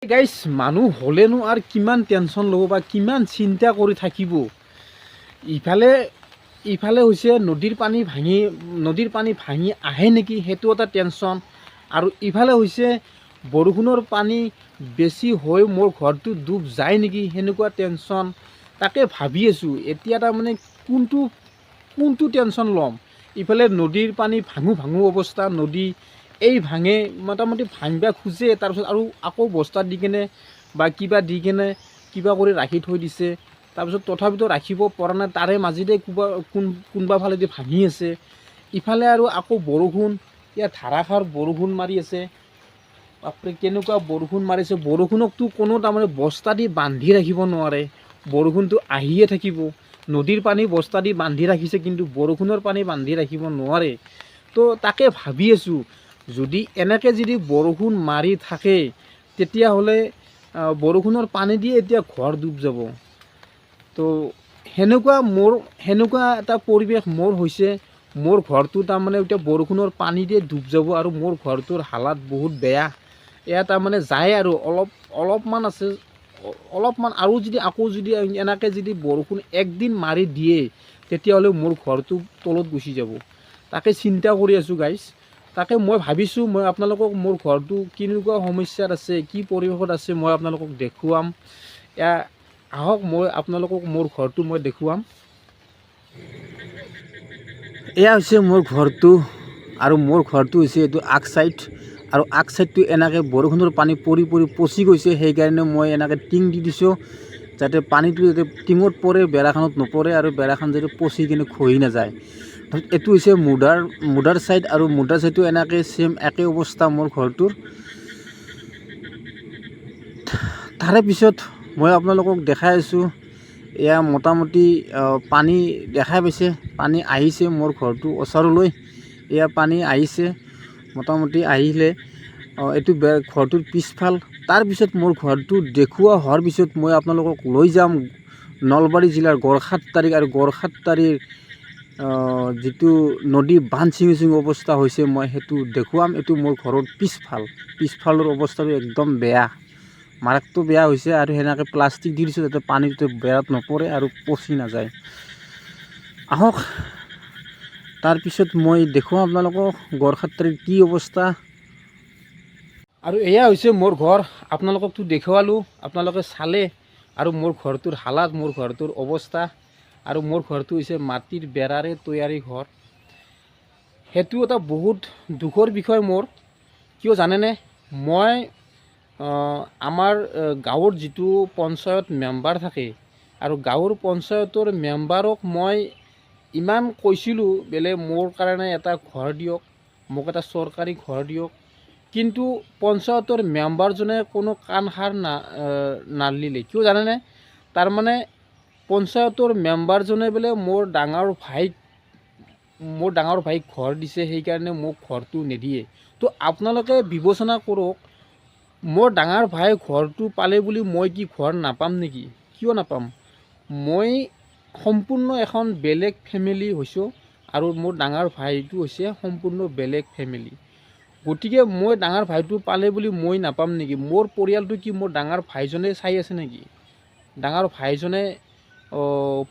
গাইছ মানুহ হ'লেনো আৰু কিমান টেনশ্যন ল'ব বা কিমান চিন্তা কৰি থাকিব। ইফালে হৈছে নদীৰ পানী ভাঙি আহে নেকি সেইটো এটা টেনশ্যন, আৰু ইফালে হৈছে বৰষুণৰ পানী বেছি হৈ মোৰ ঘৰটো ডুব যায় নেকি সেনেকুৱা টেনশ্যন। তাকে ভাবি আছোঁ এতিয়া তাৰমানে কোনটো টেনশ্যন ল'ম। ইফালে নদীৰ পানী ভাঙো অৱস্থা, নদী এই ভাঙে মোটামুটি ভাঙিব খোজে, তাৰপিছত আৰু আকৌ বস্তা দি কেনে বা কিবা দি কেনে কিবা কৰি ৰাখি থৈ দিছে, তাৰপিছত তথাপিতো ৰাখিব পৰা নাই, তাৰে মাজেদি কোনোবা ফালেদি ভাঙি আছে। ইফালে আৰু আকৌ বৰষুণ, ইয়াত ধাৰাসাৰ বৰষুণ মাৰি আছে। বাপৰে কেনেকুৱা বৰষুণ মাৰিছে, বৰষুণকতো কোনো তাৰমানে বস্তা দি বান্ধি ৰাখিব নোৱাৰে, বৰষুণটো আহিয়ে থাকিব। নদীৰ পানী বস্তা দি বান্ধি ৰাখিছে কিন্তু বৰষুণৰ পানী বান্ধি ৰাখিব নোৱাৰে। তো তাকে ভাবি আছোঁ যদি এনেকৈ যদি বৰষুণ মাৰি থাকে তেতিয়াহ'লে বৰষুণৰ পানী দিয়ে এতিয়া ঘৰ ডুব যাব। তো সেনেকুৱা এটা পৰিৱেশ মোৰ হৈছে। মোৰ ঘৰটো তাৰমানে এতিয়া বৰষুণৰ পানী দিয়ে ডুব যাব আৰু মোৰ ঘৰটোৰ হালাত বহুত বেয়া। এয়া তাৰমানে যায় আৰু অলপমান আছে, অলপমান আৰু যদি আকৌ যদি এনেকৈ যদি বৰষুণ একদিন মাৰি দিয়ে তেতিয়াহ'লে মোৰ ঘৰটো তলত গুচি যাব। তাকে চিন্তা কৰি আছোঁ গাইছ। তাকে মই ভাবিছোঁ মই আপোনালোকক মোৰ ঘৰটো কেনেকুৱা সমস্যাত আছে, কি পৰিৱেশত আছে মই আপোনালোকক দেখুৱাম। আহক মই আপোনালোকক মোৰ ঘৰটো মই দেখুৱাম। এয়া হৈছে মোৰ ঘৰটো, আৰু মোৰ ঘৰটো হৈছে এইটো আগ চাইড, আৰু আগ চাইডটো এনেকৈ বৰষুণৰ পানী পৰি পচি গৈছে। সেইকাৰণে মই এনেকৈ টিং দি দিছোঁ যাতে পানীটো যাতে টিঙত পৰে, বেৰাখনত নপৰে, আৰু বেৰাখন যাতে পচি কিনে খহি নাযায়। এইটো হৈছে মুদাৰ চাইড, আৰু মুদাৰ চাইডটো এনেকৈ ছেম একে অৱস্থা মোৰ ঘৰটোৰ। তাৰে পিছত মই আপোনালোকক দেখাই আছোঁ, এয়া মোটামুটি পানী দেখাই পাইছে, পানী আহিছে মোৰ ঘৰটো ওচৰলৈ। এয়া পানী আহিছে মোটামুটি আহিলে এইটো ঘৰটোৰ পিছফাল। তাৰপিছত মোৰ ঘৰটো দেখুওৱা হোৱাৰ পিছত মই আপোনালোকক লৈ যাম নলবাৰী জিলাৰ গড়খাটতাৰিক, আৰু গড়খাটতাৰিৰ যিটো নদী বান্ধ ছিঙি অৱস্থা হৈছে মই সেইটো দেখুৱাম। এইটো মোৰ ঘৰৰ পিছফালৰ অৱস্থাটো একদম বেয়া, মাৰাত্মক বেয়া হৈছে, আৰু সেনেকৈ প্লাষ্টিক দি দিছোঁ যাতে পানীটো বেৰাত নপৰে আৰু পচি নাযায়। আহক তাৰপিছত মই দেখুৱাম আপোনালোকক গড়খাটতাৰিৰ কি অৱস্থা। আৰু এয়া হৈছে মোৰ ঘৰ, আপোনালোককতো দেখুৱালোঁ, আপোনালোকে চালে, আৰু মোৰ ঘৰটোৰ হালাত, মোৰ ঘৰটোৰ অৱস্থা। আৰু মোৰ ঘৰটো হৈছে মাটিৰ বেৰাৰে তৈয়াৰী ঘৰ। সেইটো এটা বহুত দুখৰ বিষয় মোৰ। কিয় জানেনে, মই আমাৰ গাঁৱৰ যিটো পঞ্চায়ত মেম্বাৰ থাকে, আৰু গাঁৱৰ পঞ্চায়তৰ মেম্বাৰক মই ইমান কৈছিলোঁ বোলে মোৰ কাৰণে এটা ঘৰ দিয়ক, মোক এটা চৰকাৰী ঘৰ দিয়ক, কিন্তু পঞ্চায়তৰ মেম্বাৰজনে কোনো কাণসাৰ নালিলে। কিয় জানেনে, তাৰমানে পঞ্চায়তৰ মেম্বাৰজনে বোলে মোৰ ডাঙৰ ভাইক ঘৰ দিছে, সেইকাৰণে মোক ঘৰটো নিদিয়ে। তো আপোনালোকে বিবেচনা কৰক, মোৰ ডাঙৰ ভাই ঘৰটো পালে বুলি মই কি ঘৰ নাপাম নেকি? কিয় নাপাম? মই সম্পূৰ্ণ এখন বেলেগ ফেমিলি হৈছোঁ, আৰু মোৰ ডাঙৰ ভাইটো হৈছে সম্পূৰ্ণ বেলেগ ফেমিলি। গতিকে মই ডাঙৰ ভাইটো পালে বুলি মই নাপাম নেকি? মোৰ পৰিয়ালটো কি মোৰ ডাঙৰ ভাইজনে চাই আছে নেকি? ডাঙৰ ভাইজনে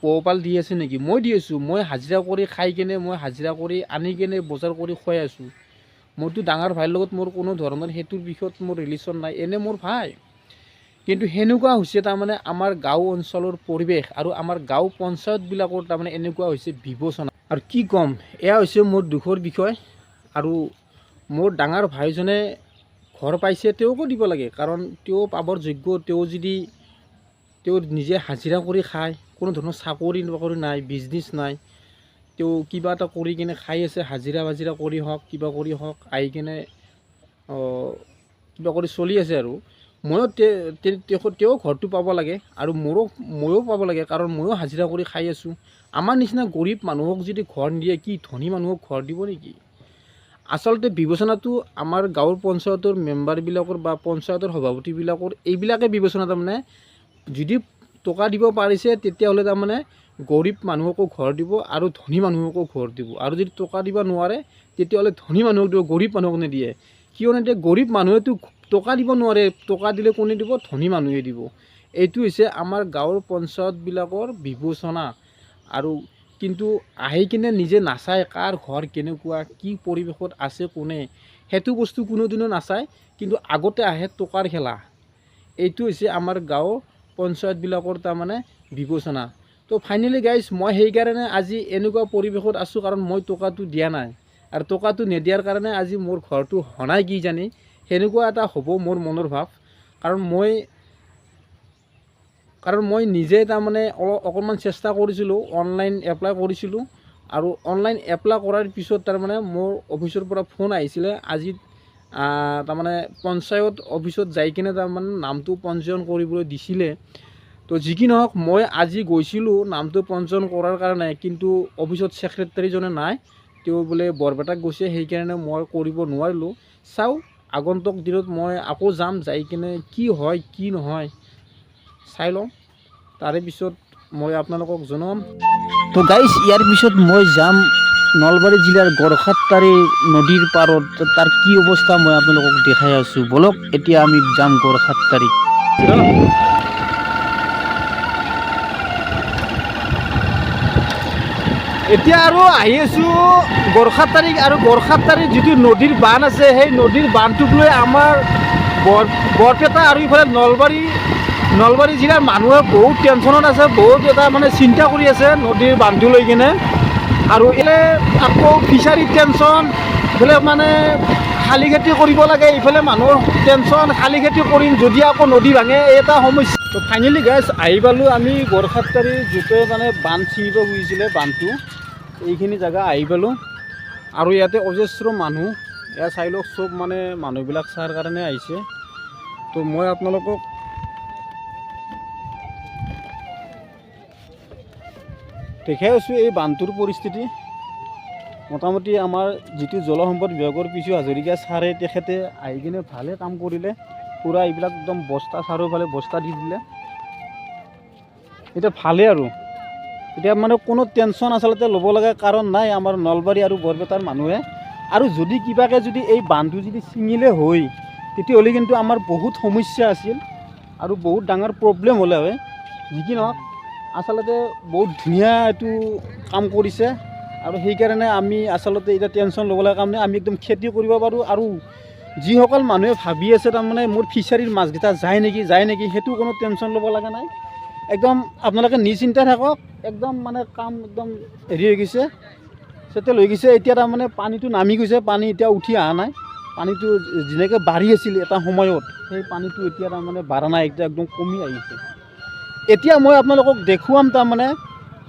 পোহপাল দি আছে নেকি? মই দি আছোঁ। মই হাজিৰা কৰি খাই কেনে, মই হাজিৰা কৰি আনি কেনে বজাৰ কৰি খুৱাই আছোঁ। মইতো ডাঙৰ ভাইৰ লগত মোৰ কোনো ধৰণৰ সেইটোৰ বিষয়ত মোৰ ৰিলেশ্যন নাই, এনে মোৰ ভাই। কিন্তু সেনেকুৱা হৈছে তাৰমানে আমাৰ গাঁও অঞ্চলৰ পৰিৱেশ, আৰু আমাৰ গাঁও পঞ্চায়তবিলাকৰ তাৰমানে এনেকুৱা হৈছে বিবেচনা। আৰু কি ক'ম, এয়া হৈছে মোৰ দুখৰ বিষয়। আৰু মোৰ ডাঙৰ ভাইজনে ঘৰ পাইছে, তেওঁকো দিব লাগে, কাৰণ তেওঁ পাবৰ যোগ্য। তেওঁ নিজে হাজিৰা কৰি খায়, কোনো ধৰণৰ চাকৰি বাকৰি নাই, বিজনেছ নাই, তেওঁ কিবা এটা কৰি কিনে খাই আছে, হাজিৰা কৰি হওক, কিবা কৰি হওক, আহি কিনে কিবা কৰি চলি আছে। আৰু ময়ো তেওঁ ঘৰটো পাব লাগে, আৰু ময়ো পাব লাগে, কাৰণ ময়ো হাজিৰা কৰি খাই আছোঁ। আমাৰ নিচিনা গৰীব মানুহক যদি ঘৰ নিদিয়ে, কি ধনী মানুহক ঘৰ দিব নেকি? আচলতে বিবেচনাটো আমাৰ গাঁৱৰ পঞ্চায়তৰ মেম্বাৰবিলাকৰ বা পঞ্চায়তৰ সভাপতিবিলাকৰ এইবিলাকে বিবেচনা, তাৰমানে যদি টকা দিব পাৰিছে তেতিয়াহ'লে তাৰমানে গৰীব মানুহকো ঘৰ দিব, আৰু ধনী মানুহকো ঘৰ দিব। আৰু যদি টকা দিব নোৱাৰে তেতিয়াহ'লে ধনী মানুহক দিব, গৰীব মানুহক নিদিয়ে। কিয় নিদিয়ে? গৰীব মানুহেতো টকা দিব নোৱাৰে, টকা দিলে কোনে দিব? ধনী মানুহে দিব। এইটো হৈছে আমাৰ গাঁৱৰ পঞ্চায়তবিলাকৰ বিবেচনা। আৰু কিন্তু আহি কিনে নিজে নাচায় কাৰ ঘৰ কেনেকুৱা, কি পৰিৱেশত আছে কোনে, সেইটো বস্তু কোনোদিনো নাচায়, কিন্তু আগতে আহে টকাৰ খেলা। এইটো হৈছে আমাৰ গাঁৱৰ পঞ্চায়তবিলাকৰ তাৰমানে বিবেচনা। তো ফাইনেলি গাইজ, মই সেইকাৰণে আজি এনেকুৱা পৰিৱেশত আছোঁ, কাৰণ মই টকাটো দিয়া নাই। আৰু টকাটো নিদিয়াৰ কাৰণে আজি মোৰ ঘৰটো হনাই কি জানি, সেনেকুৱা এটা হ'ব মোৰ মনৰ ভাৱ। কাৰণ মই নিজে তাৰমানে অকণমান চেষ্টা কৰিছিলোঁ, অনলাইন এপ্লাই কৰিছিলোঁ। আৰু অনলাইন এপ্লাই কৰাৰ পিছত তাৰমানে মোৰ অফিচৰ পৰা ফোন আহিছিলে, আজি তাৰমানে পঞ্চায়ত অফিচত যাই কিনে তাৰমানে নামটো পঞ্জীয়ন কৰিবলৈ দিছিলে। তো যি কি নহওক, মই আজি গৈছিলোঁ নামটো পঞ্জীয়ন কৰাৰ কাৰণে, কিন্তু অফিচত ছেক্ৰেটাৰীজনে নাই, তেওঁ বোলে বৰপেটাত গৈছে, সেইকাৰণে মই কৰিব নোৱাৰিলোঁ। চাওঁ আগন্তুক দিনত মই আকৌ যাম, যাই কিনে কি হয় কি নহয় চাই লওঁ, তাৰে পিছত মই আপোনালোকক জনাম। তো গাইজ, ইয়াৰ পিছত মই যাম নলবাৰী জিলাৰ গড়খাটতাৰী নদীৰ পাৰত, তাৰ কি অৱস্থা মই আপোনালোকক দেখাই আছোঁ। বলক এতিয়া আমি যাম গড়খাটতাৰী। এতিয়া আৰু আহি আছোঁ গড়খাটতাৰী, আৰু গড়খাটতাৰীৰ যিটো নদীৰ বান্ধ আছে, সেই নদীৰ বান্ধটোক লৈ আমাৰ বৰপেটা আৰু ইফালে নলবাৰী জিলাৰ মানুহে বহুত টেনশ্যনত আছে, বহুত এটা মানে চিন্তা কৰি আছে নদীৰ বান্ধটো লৈ কিনে। আৰু এইফালে আকৌ ফিচাৰীৰ টেনশ্যন, এইফালে মানে শালি খেতি কৰিব লাগে, ইফালে মানুহৰ টেনশ্যন, শালি খেতি কৰিম যদি আকৌ নদী ভাঙে, এটা সমস্যা। তো ফাইনেলি গাইজ, আহি পালোঁ আমি গড়খাটতাৰীৰ যিটো মানে বান্ধ ছিঙিব খুজিছিলে, বান্ধটো এইখিনি জেগা আহি পালোঁ। আৰু ইয়াতে অজস্ৰ মানুহ, এয়া চাই লওক, চব মানে মানুহবিলাক চাৰ কাৰণে আহিছে। তো মই আপোনালোকক দেখাই আছোঁ এই বান্ধটোৰ পৰিস্থিতি। মোটামুটি আমাৰ যিটো জলসম্পদ বিভাগৰ পিছু হাজৰিকা ছাৰে, তেখেতে আহি কিনে ভালে কাম কৰিলে, পূৰা এইবিলাক একদম বস্তা চাৰিওফালে বস্তা দি দিলে, এতিয়া ভালে। আৰু এতিয়া মানে কোনো টেনশ্যন আচলতে ল'ব লগা কাৰণ নাই আমাৰ নলবাৰী আৰু বৰপেটাৰ মানুহে। আৰু যদি কিবাকৈ যদি এই বান্ধটো যদি ছিঙিলে হয়, তেতিয়াহ'লে কিন্তু আমাৰ বহুত সমস্যা আছিল আৰু বহুত ডাঙৰ প্ৰব্লেম হ'লে হয়। যি কি নহওক, আচলতে বহুত ধুনীয়া এইটো কাম কৰিছে। আৰু সেইকাৰণে আমি আচলতে এতিয়া টেনশ্যন ল'ব লগা কাম নাই, আমি একদম খেতি কৰিব পাৰোঁ। আৰু যিসকল মানুহে ভাবি আছে তাৰমানে মোৰ ফিচাৰীৰ মাছকেইটা যায় নেকি, সেইটো কোনো টেনশ্যন ল'ব লগা নাই। একদম আপোনালোকে নিশ্চিন্তা থাকক, একদম মানে কাম একদম হেৰি হৈ গৈছে, চেটেল হৈ গৈছে। এতিয়া তাৰমানে পানীটো নামি গৈছে, পানী এতিয়া উঠি অহা নাই। পানীটো যেনেকৈ বাঢ়ি আছিল এটা সময়ত, সেই পানীটো এতিয়া তাৰমানে বাঢ়া নাই, এতিয়া একদম কমি আহিছে। এতিয়া মই আপোনালোকক দেখুৱাম তাৰমানে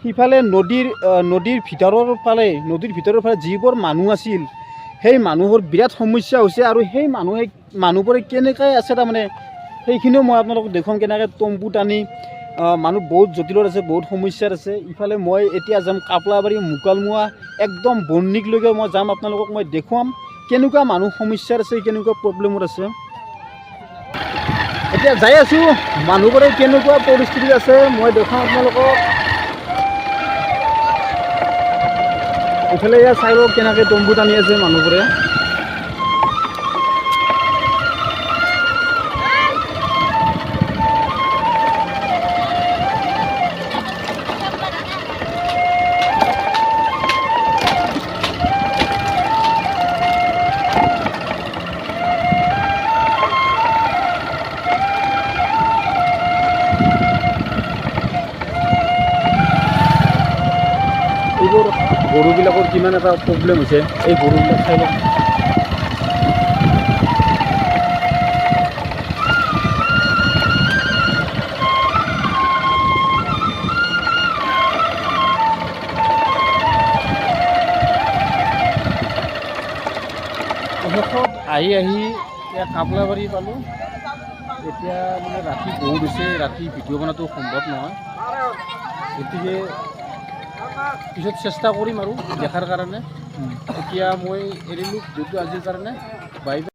সিফালে নদীৰ ভিতৰৰ ফালে যিবোৰ মানুহ আছিল, সেই মানুহৰ বিৰাট সমস্যা হৈছে। আৰু সেই মানুহবোৰে কেনেকৈ আছে তাৰমানে, সেইখিনিও মই আপোনালোকক দেখুৱাম, কেনেকৈ তম্বু টানি মানুহ বহুত জটিলত আছে, বহুত সমস্যাত আছে। ইফালে মই এতিয়া যাম কাপলাবাৰী, মুকালমুৱা, একদম বৰ্ণিকলৈকে মই যাম, আপোনালোকক মই দেখুৱাম কেনেকুৱা মানুহ সমস্যাত আছে, কেনেকুৱা প্ৰব্লেমত আছে। এতিয়া যাই আছোঁ, মানুহবোৰে কেনেকুৱা পৰিস্থিতিত আছে মই দেখাম আপোনালোকক। এইফালে এয়া চাই লওক কেনেকৈ তম্বু টানি আছে মানুহবোৰে। এইবোৰ গৰুবিলাকৰ কিমান এটা প্ৰব্লেম হৈছে, এই গৰুবিলাক চাই লওক। শেষত আহি এতিয়া কাপলাবাৰী পালোঁ। এতিয়া মানে ৰাতি বহুত হৈছে, ৰাতি ভিডিঅ' বনোৱাটো সম্ভৱ নহয়, গতিকে পিছত চেষ্টা কৰিম আৰু দেখাৰ কাৰণে। এতিয়া মই এৰিলোঁ ভিডিঅ'টো আজিৰ কাৰণে, বাই বাই।